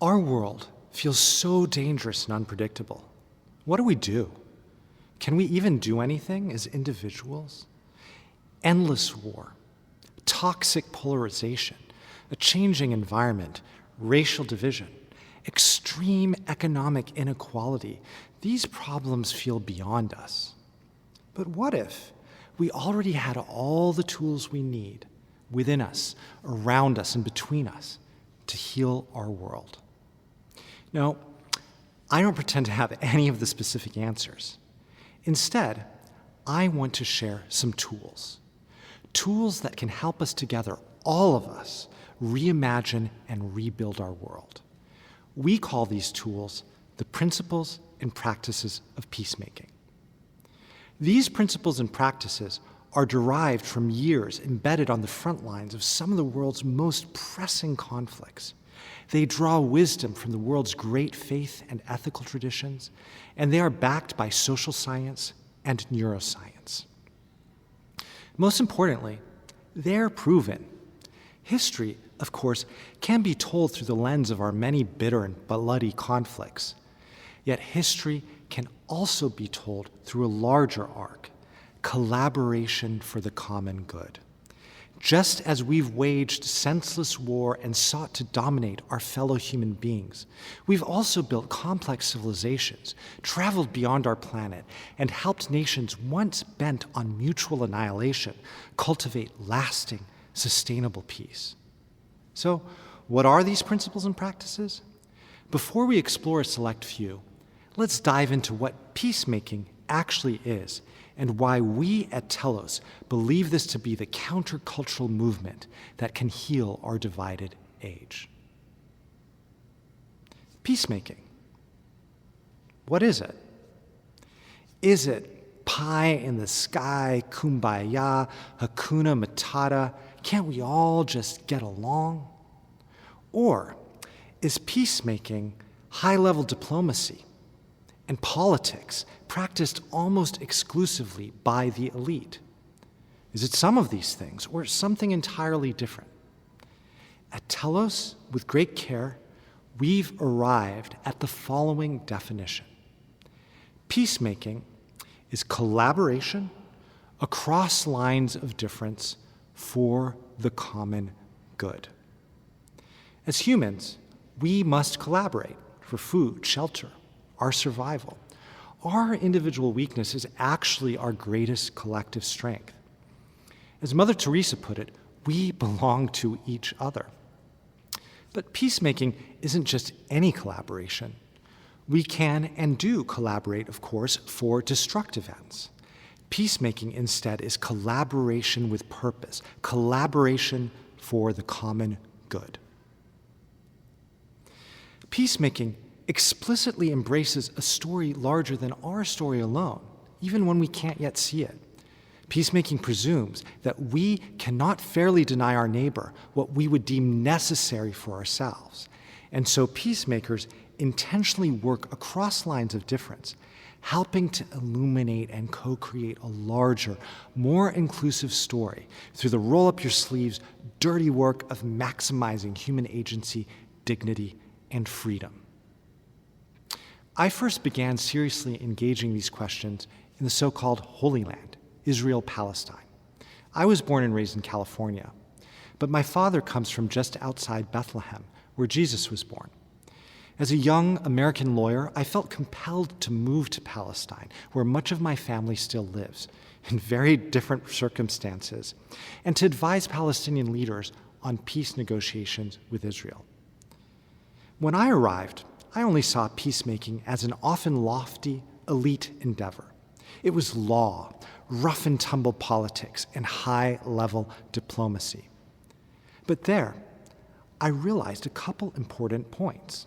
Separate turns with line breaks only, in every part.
Our world feels so dangerous and unpredictable. What do we do? Can we even do anything as individuals? Endless war, toxic polarization, a changing environment, racial division, extreme economic inequality. These problems feel beyond us. But what if we already had all the tools we need within us, around us, and between us to heal our world? No, I don't pretend to have any of the specific answers. Instead, I want to share some tools. Tools that can help us together, all of us, reimagine and rebuild our world. We call these tools the principles and practices of peacemaking. These principles and practices are derived from years embedded on the front lines of some of the world's most pressing conflicts. They draw wisdom from the world's great faith and ethical traditions, and they are backed by social science and neuroscience. Most importantly, they're proven. History, of course, can be told through the lens of our many bitter and bloody conflicts. Yet history can also be told through a larger arc, collaboration for the common good. Just as we've waged senseless war and sought to dominate our fellow human beings, we've also built complex civilizations, traveled beyond our planet, and helped nations once bent on mutual annihilation cultivate lasting, sustainable peace. So, what are these principles and practices? Before we explore a select few, let's dive into what peacemaking actually is and why we at Telos believe this to be the countercultural movement that can heal our divided age. Peacemaking. What is it? Is it pie in the sky, kumbaya, hakuna matata, can't we all just get along? Or is peacemaking high-level diplomacy and politics practiced almost exclusively by the elite? Is it some of these things or something entirely different? At Telos, with great care, we've arrived at the following definition. Peacemaking is collaboration across lines of difference for the common good. As humans, we must collaborate for food, shelter, our survival. Our individual weakness is actually our greatest collective strength. As Mother Teresa put it, we belong to each other. But peacemaking isn't just any collaboration. We can and do collaborate, of course, for destructive ends. Peacemaking instead is collaboration with purpose, collaboration for the common good. Peacemaking explicitly embraces a story larger than our story alone, even when we can't yet see it. Peacemaking presumes that we cannot fairly deny our neighbor what we would deem necessary for ourselves. And so peacemakers intentionally work across lines of difference, helping to illuminate and co-create a larger, more inclusive story through the roll-up-your-sleeves, dirty work of maximizing human agency, dignity, and freedom. I first began seriously engaging these questions in the so-called Holy Land, Israel-Palestine. I was born and raised in California, but my father comes from just outside Bethlehem, where Jesus was born. As a young American lawyer, I felt compelled to move to Palestine, where much of my family still lives, in very different circumstances, and to advise Palestinian leaders on peace negotiations with Israel. When I arrived, I only saw peacemaking as an often lofty, elite endeavor. It was law, rough and tumble politics, and high-level diplomacy. But there, I realized a couple important points.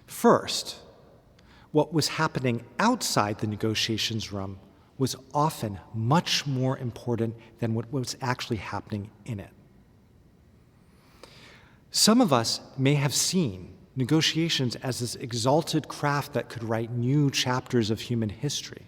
First, what was happening outside the negotiations room was often much more important than what was actually happening in it. Some of us may have seen negotiations as this exalted craft that could write new chapters of human history.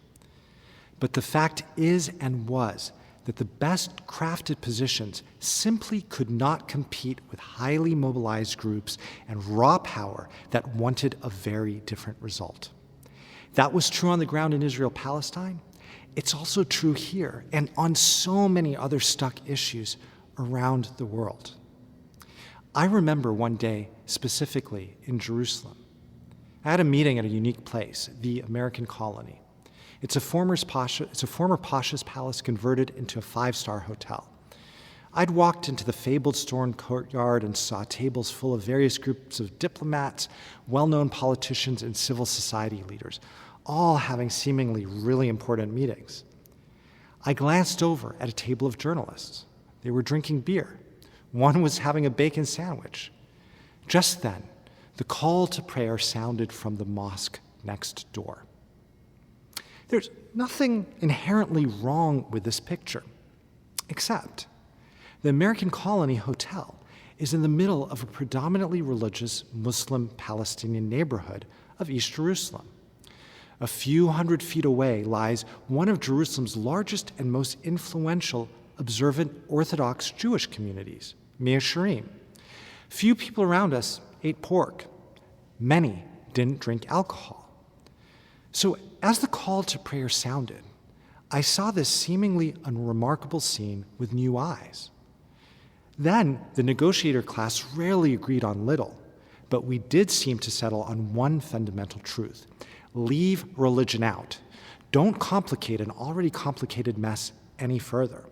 But the fact is and was that the best crafted positions simply could not compete with highly mobilized groups and raw power that wanted a very different result. That was true on the ground in Israel-Palestine. It's also true here and on so many other stuck issues around the world. I remember one day specifically in Jerusalem. I had a meeting at a unique place, the American Colony. It's a former Pasha's palace converted into a 5-star hotel. I'd walked into the fabled stone courtyard and saw tables full of various groups of diplomats, well-known politicians, and civil society leaders, all having seemingly really important meetings. I glanced over at a table of journalists. They were drinking beer. One was having a bacon sandwich. Just then, the call to prayer sounded from the mosque next door. There's nothing inherently wrong with this picture, except the American Colony Hotel is in the middle of a predominantly religious Muslim Palestinian neighborhood of East Jerusalem. A few hundred feet away lies one of Jerusalem's largest and most influential observant Orthodox Jewish communities, Mea Shearim. Few people around us ate pork. Many didn't drink alcohol. So as the call to prayer sounded, I saw this seemingly unremarkable scene with new eyes. Then the negotiator class rarely agreed on little, but we did seem to settle on one fundamental truth. Leave religion out. Don't complicate an already complicated mess any further.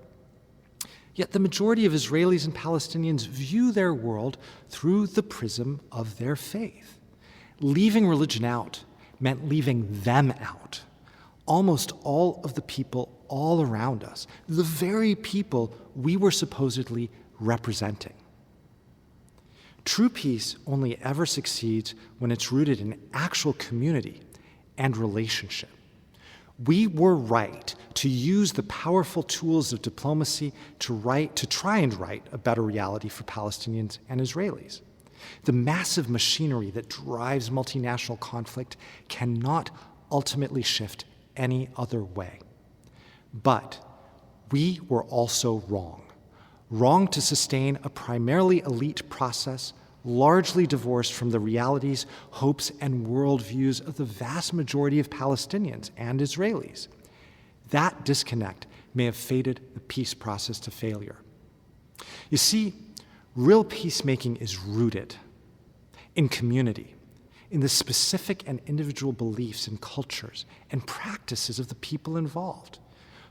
Yet the majority of Israelis and Palestinians view their world through the prism of their faith. Leaving religion out meant leaving them out. Almost all of the people all around us, the very people we were supposedly representing. True peace only ever succeeds when it's rooted in actual community and relationship. We were right to use the powerful tools of diplomacy to try and write a better reality for Palestinians and Israelis. The massive machinery that drives multinational conflict cannot ultimately shift any other way. But we were also wrong. Wrong to sustain a primarily elite process largely divorced from the realities, hopes, and worldviews of the vast majority of Palestinians and Israelis. That disconnect may have fated the peace process to failure. You see, real peacemaking is rooted in community, in the specific and individual beliefs and cultures and practices of the people involved.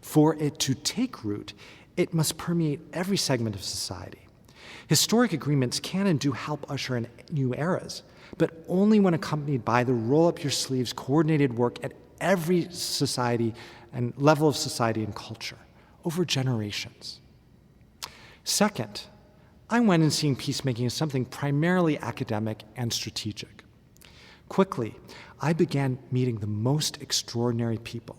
For it to take root, it must permeate every segment of society. Historic agreements can and do help usher in new eras, but only when accompanied by the roll-up-your-sleeves coordinated work at every society and level of society and culture over generations. Second, I went in seeing peacemaking as something primarily academic and strategic. Quickly, I began meeting the most extraordinary people.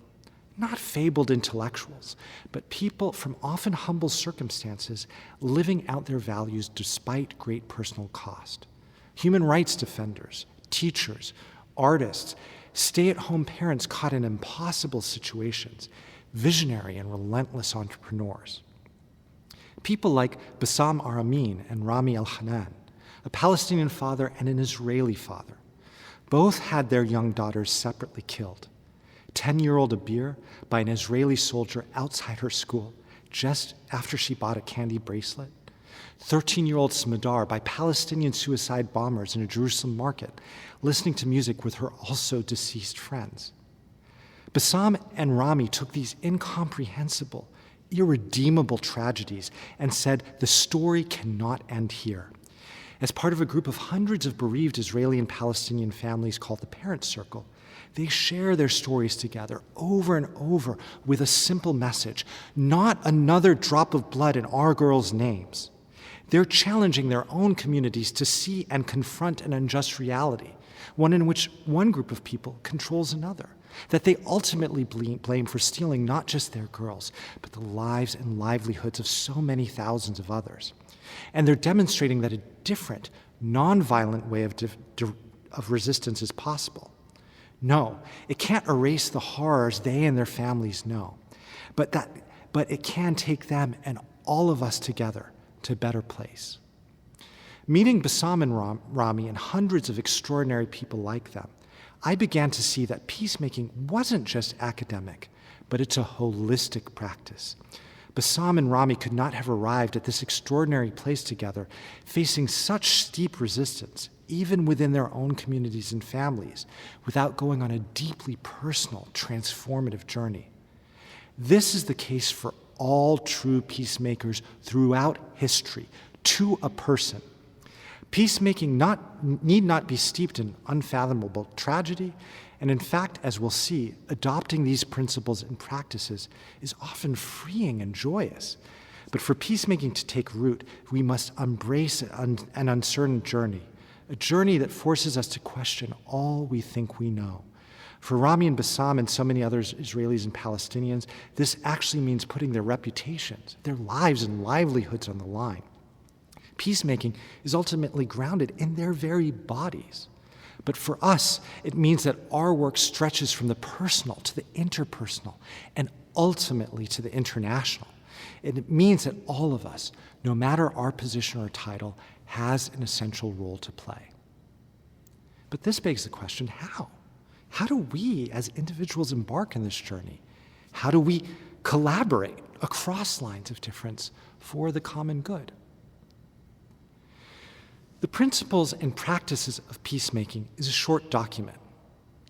Not fabled intellectuals, but people from often humble circumstances living out their values despite great personal cost. Human rights defenders, teachers, artists, stay-at-home parents caught in impossible situations, visionary and relentless entrepreneurs. People like Bassam Aramin and Rami El-Hanan, a Palestinian father and an Israeli father. Both had their young daughters separately killed. 10-year-old Abir by an Israeli soldier outside her school just after she bought a candy bracelet. 13-year-old Smadar by Palestinian suicide bombers in a Jerusalem market, listening to music with her also deceased friends. Bassam and Rami took these incomprehensible, irredeemable tragedies and said the story cannot end here. As part of a group of hundreds of bereaved Israeli and Palestinian families called the Parent Circle, they share their stories together over and over with a simple message: not another drop of blood in our girls' names. They're challenging their own communities to see and confront an unjust reality, one in which one group of people controls another, that they ultimately blame for stealing not just their girls, but the lives and livelihoods of so many thousands of others. And they're demonstrating that a different, nonviolent way of resistance is possible. No, it can't erase the horrors they and their families know, but that but it can take them and all of us together to a better place. Meeting Bassam and Rami and hundreds of extraordinary people like them, I began to see that peacemaking wasn't just academic, but it's a holistic practice. Bassam and Rami could not have arrived at this extraordinary place together, facing such steep resistance, even within their own communities and families, without going on a deeply personal, transformative journey. This is the case for all true peacemakers throughout history, to a person. Peacemaking need not be steeped in unfathomable tragedy, and in fact, as we'll see, adopting these principles and practices is often freeing and joyous. But for peacemaking to take root, we must embrace an uncertain journey, a journey that forces us to question all we think we know. For Rami and Bassam and so many others, Israelis and Palestinians, this actually means putting their reputations, their lives and livelihoods on the line. Peacemaking is ultimately grounded in their very bodies. But for us, it means that our work stretches from the personal to the interpersonal and ultimately to the international. It means that all of us, no matter our position or title, has an essential role to play. But this begs the question, how? How do we as individuals embark on this journey? How do we collaborate across lines of difference for the common good? The Principles and Practices of Peacemaking is a short document,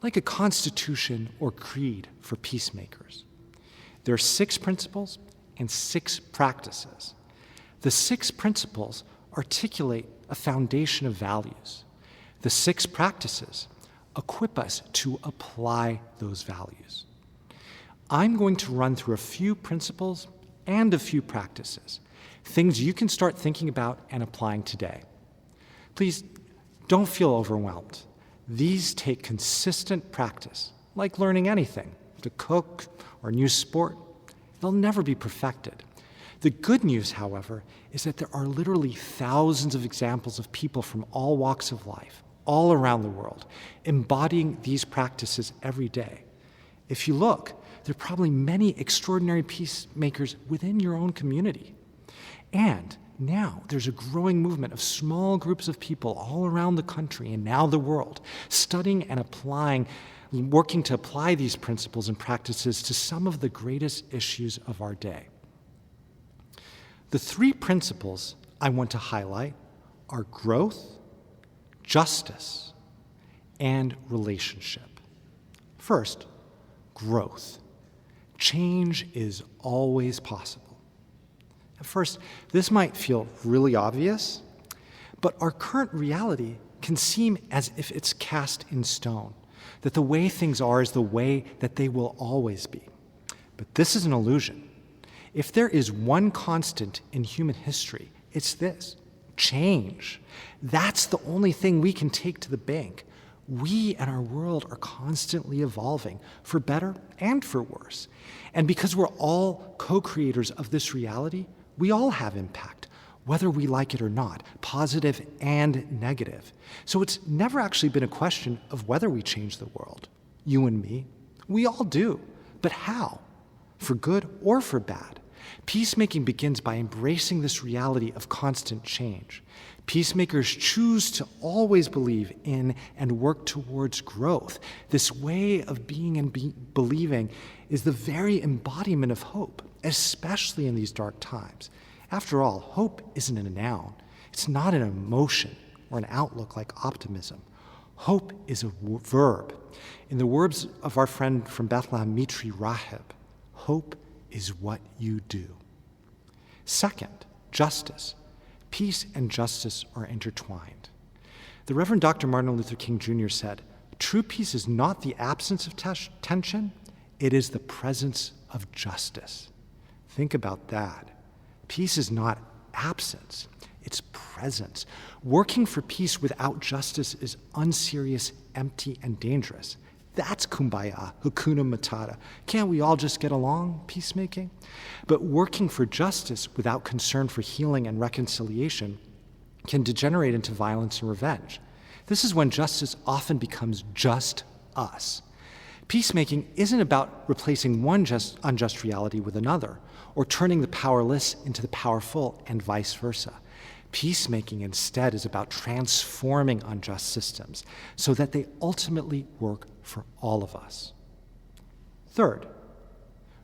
like a constitution or creed for peacemakers. There are 6 principles and 6 practices. The 6 principles articulate a foundation of values. The 6 practices equip us to apply those values. I'm going to run through a few principles and a few practices, things you can start thinking about and applying today. Please don't feel overwhelmed. These take consistent practice, like learning anything, to cook or a new sport. They'll never be perfected. The good news, however, is that there are literally thousands of examples of people from all walks of life, all around the world, embodying these practices every day. If you look, there are probably many extraordinary peacemakers within your own community. And now there's a growing movement of small groups of people all around the country and now the world, studying and applying, working to apply these principles and practices to some of the greatest issues of our day. The 3 principles I want to highlight are growth, justice, and relationship. First, growth. Change is always possible. At first, this might feel really obvious, but our current reality can seem as if it's cast in stone, that the way things are is the way that they will always be. But this is an illusion. If there is one constant in human history, it's this: change. That's the only thing we can take to the bank. We and our world are constantly evolving, for better and for worse. And because we're all co-creators of this reality, we all have impact, whether we like it or not, positive and negative. So it's never actually been a question of whether we change the world. You and me, we all do. But how? For good or for bad? Peacemaking begins by embracing this reality of constant change. Peacemakers choose to always believe in and work towards growth. This way of being and believing is the very embodiment of hope, especially in these dark times. After all, hope isn't a noun. It's not an emotion or an outlook like optimism. Hope is a verb. In the words of our friend from Bethlehem, Mitri Raheb, hope is what you do. Second, justice. Peace and justice are intertwined. The Reverend Dr. Martin Luther King Jr. said, "True peace is not the absence of tension, it is the presence of justice." Think about that. Peace is not absence, it's presence. Working for peace without justice is unserious, empty, and dangerous. That's kumbaya, hakuna matata. Can't we all just get along, peacemaking? But working for justice without concern for healing and reconciliation can degenerate into violence and revenge. This is when justice often becomes just us. Peacemaking isn't about replacing one unjust reality with another, or turning the powerless into the powerful and vice versa. Peacemaking instead is about transforming unjust systems so that they ultimately work for all of us. Third,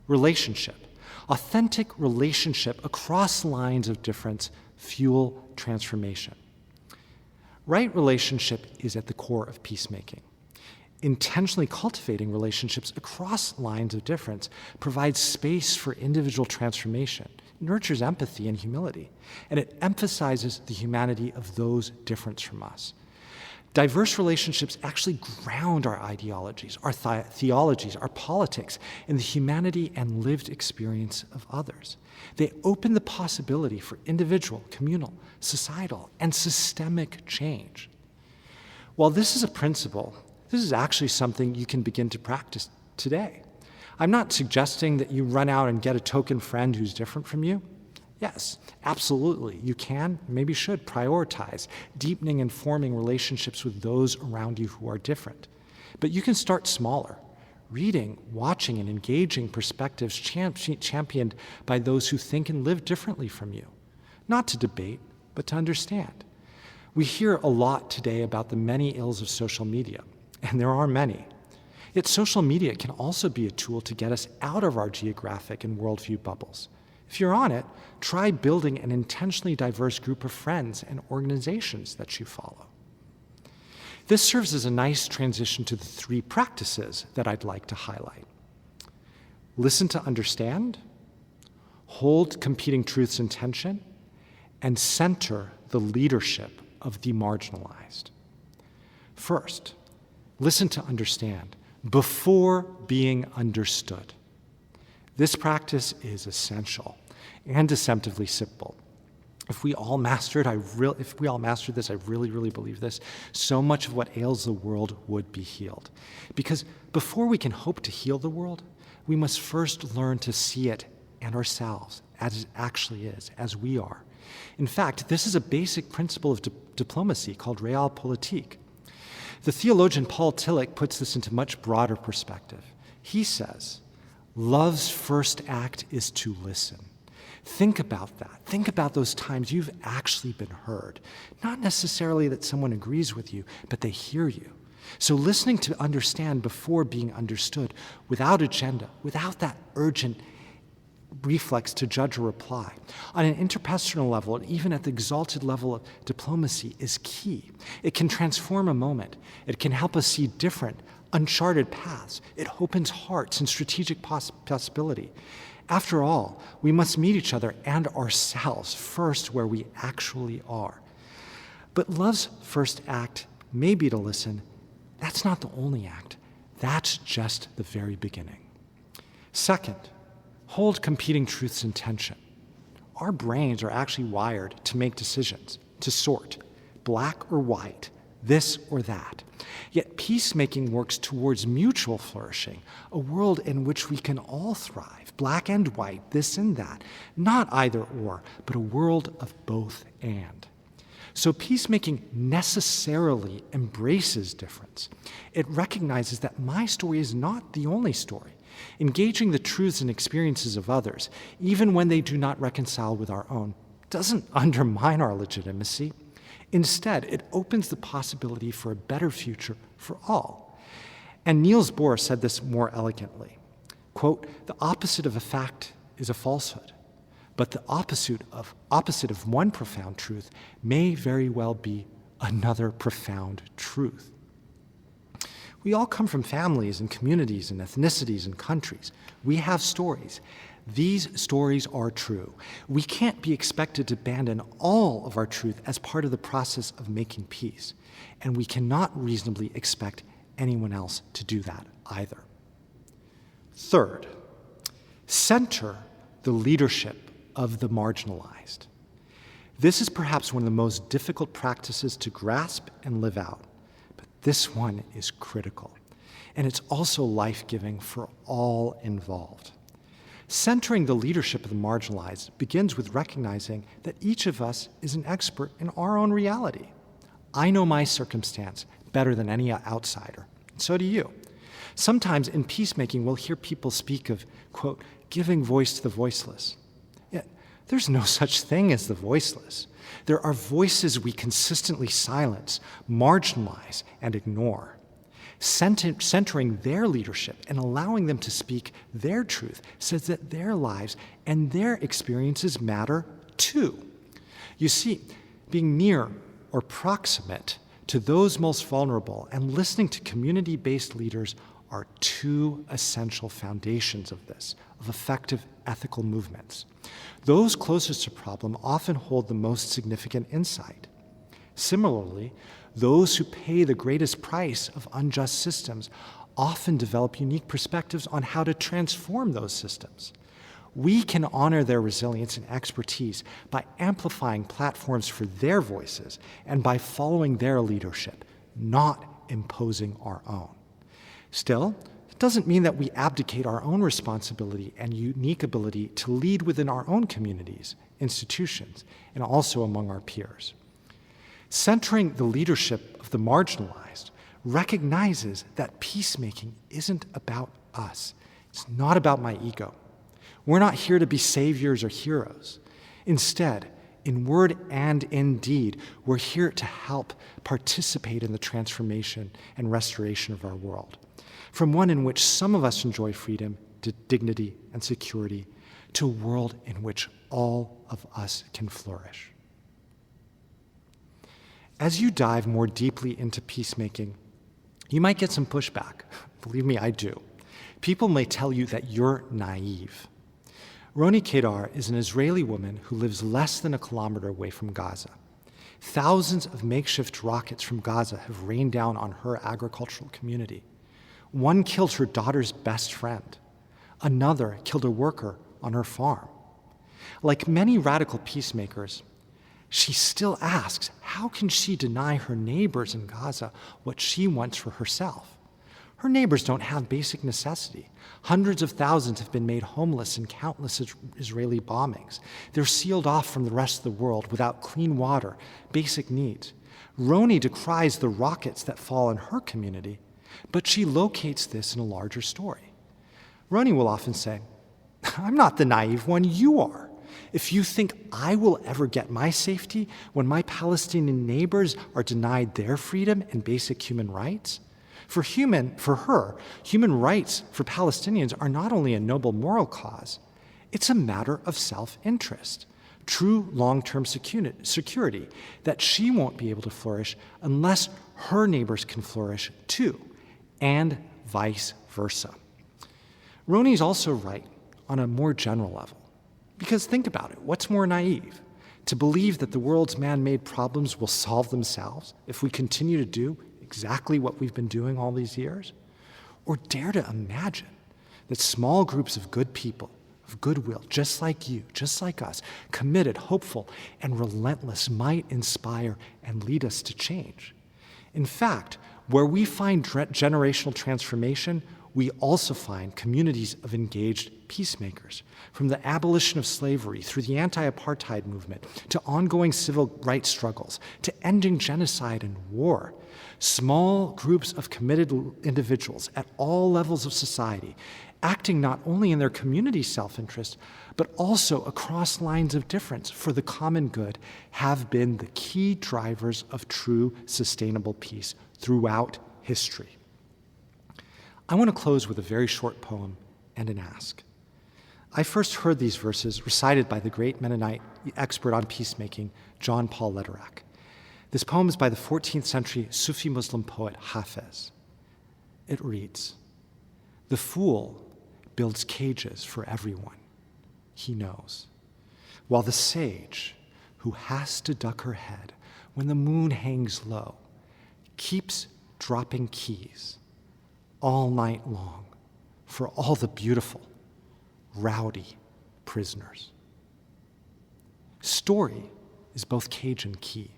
relationship. Authentic relationship across lines of difference fuel transformation. Right relationship is at the core of peacemaking. Intentionally cultivating relationships across lines of difference provides space for individual transformation, nurtures empathy and humility, and it emphasizes the humanity of those different from us. Diverse relationships actually ground our ideologies, our theologies, our politics in the humanity and lived experience of others. They open the possibility for individual, communal, societal, and systemic change. While this is a principle, this is actually something you can begin to practice today. I'm not suggesting that you run out and get a token friend who's different from you. Yes, absolutely. You can, maybe should, prioritize deepening and forming relationships with those around you who are different. But you can start smaller, reading, watching, and engaging perspectives championed by those who think and live differently from you. Not to debate, but to understand. We hear a lot today about the many ills of social media, and there are many. Yet social media can also be a tool to get us out of our geographic and worldview bubbles. If you're on it, try building an intentionally diverse group of friends and organizations that you follow. This serves as a nice transition to the 3 practices that I'd like to highlight. Listen to understand, hold competing truths in tension, and center the leadership of the marginalized. First, listen to understand before being understood. This practice is essential and deceptively simple. If we all mastered this, I really believe this, so much of what ails the world would be healed. Because before we can hope to heal the world, we must first learn to see it and ourselves as it actually is, as we are. In fact, this is a basic principle of diplomacy called realpolitik. The theologian Paul Tillich puts this into much broader perspective. He says, love's first act is to listen. Think about that. Think about those times you've actually been heard. Not necessarily that someone agrees with you, but they hear you. So listening to understand before being understood, without agenda, without that urgent reflex to judge or reply, on an interpersonal level, and even at the exalted level of diplomacy, is key. It can transform a moment. It can help us see different, uncharted paths. It opens hearts and strategic possibility. After all, we must meet each other and ourselves first where we actually are. But love's first act may be to listen. That's not the only act. That's just the very beginning. Second, hold competing truths in tension. Our brains are actually wired to make decisions, to sort, black or white, this or that. Yet peacemaking works towards mutual flourishing, a world in which we can all thrive, black and white, this and that, not either or, but a world of both and. So peacemaking necessarily embraces difference. It recognizes that my story is not the only story. Engaging the truths and experiences of others, even when they do not reconcile with our own, doesn't undermine our legitimacy. Instead, it opens the possibility for a better future for all. And Niels Bohr said this more elegantly, quote, "The opposite of a fact is a falsehood, but the opposite of one profound truth may very well be another profound truth." We all come from families and communities and ethnicities and countries. We have stories. These stories are true. We can't be expected to abandon all of our truth as part of the process of making peace, and we cannot reasonably expect anyone else to do that either. Third, center the leadership of the marginalized. This is perhaps one of the most difficult practices to grasp and live out, but this one is critical, and it's also life-giving for all involved. Centering the leadership of the marginalized begins with recognizing that each of us is an expert in our own reality. I know my circumstance better than any outsider, and so do you. Sometimes in peacemaking, we'll hear people speak of, quote, giving voice to the voiceless. Yet, there's no such thing as the voiceless. There are voices we consistently silence, marginalize, and ignore. Centering their leadership and allowing them to speak their truth says that their lives and their experiences matter too. You see, being near or proximate to those most vulnerable and listening to community-based leaders are two essential foundations of this, of effective ethical movements. Those closest to problem often hold the most significant insight. Similarly, those who pay the greatest price of unjust systems often develop unique perspectives on how to transform those systems. We can honor their resilience and expertise by amplifying platforms for their voices and by following their leadership, not imposing our own. Still, it doesn't mean that we abdicate our own responsibility and unique ability to lead within our own communities, institutions, and also among our peers. Centering the leadership of the marginalized recognizes that peacemaking isn't about us. It's not about my ego. We're not here to be saviors or heroes. Instead, in word and in deed, we're here to help participate in the transformation and restoration of our world, from one in which some of us enjoy freedom, dignity, and security, to a world in which all of us can flourish. As you dive more deeply into peacemaking, you might get some pushback. Believe me, I do. People may tell you that you're naive. Roni Kedar is an Israeli woman who lives less than a kilometer away from Gaza. Thousands of makeshift rockets from Gaza have rained down on her agricultural community. One killed her daughter's best friend. Another killed a worker on her farm. Like many radical peacemakers, she still asks, how can she deny her neighbors in Gaza what she wants for herself? Her neighbors don't have basic necessity. Hundreds of thousands have been made homeless in countless Israeli bombings. They're sealed off from the rest of the world without clean water, basic needs. Roni decries the rockets that fall in her community, but she locates this in a larger story. Roni will often say, I'm not the naive one, you are. If you think I will ever get my safety when my Palestinian neighbors are denied their freedom and basic human rights, for her, human rights for Palestinians are not only a noble moral cause, it's a matter of self-interest, true long-term security that she won't be able to flourish unless her neighbors can flourish too, and vice versa. Roni's also right on a more general level. Because think about it, what's more naive? To believe that the world's man-made problems will solve themselves if we continue to do exactly what we've been doing all these years? Or dare to imagine that small groups of good people, of goodwill, just like you, just like us, committed, hopeful, and relentless might inspire and lead us to change? In fact, where we find generational transformation, we also find communities of engaged peacemakers, from the abolition of slavery through the anti-apartheid movement to ongoing civil rights struggles to ending genocide and war. Small groups of committed individuals at all levels of society, acting not only in their community self-interest, but also across lines of difference for the common good, have been the key drivers of true sustainable peace throughout history. I want to close with a very short poem and an ask. I first heard these verses recited by the great Mennonite expert on peacemaking, John Paul Lederach. This poem is by the 14th century Sufi Muslim poet Hafez. It reads, "The fool builds cages for everyone he knows, while the sage, who has to duck her head when the moon hangs low, keeps dropping keys all night long for all the beautiful, rowdy prisoners." Story is both cage and key.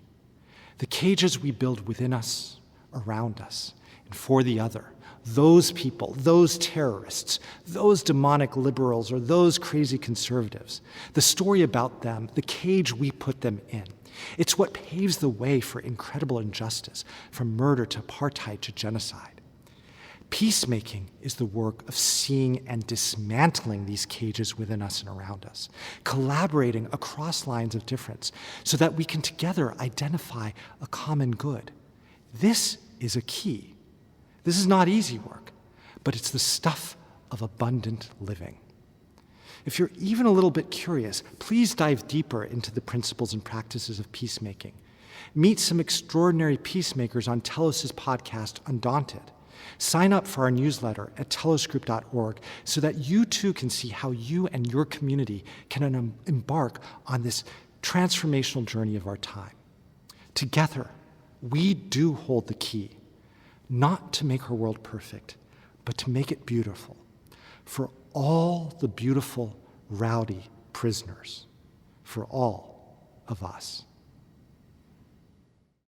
The cages we build within us, around us, and for the other, those people, those terrorists, those demonic liberals, or those crazy conservatives, the story about them, the cage we put them in. It's what paves the way for incredible injustice, from murder to apartheid to genocide. Peacemaking is the work of seeing and dismantling these cages within us and around us, collaborating across lines of difference so that we can together identify a common good. This is a key. This is not easy work, but it's the stuff of abundant living. If you're even a little bit curious, please dive deeper into the principles and practices of peacemaking. Meet some extraordinary peacemakers on Telos' podcast, Undaunted. Sign up for our newsletter at telosgroup.org so that you too can see how you and your community can embark on this transformational journey of our time. Together, we do hold the key, not to make our world perfect, but to make it beautiful for all the beautiful, rowdy prisoners, for all of us.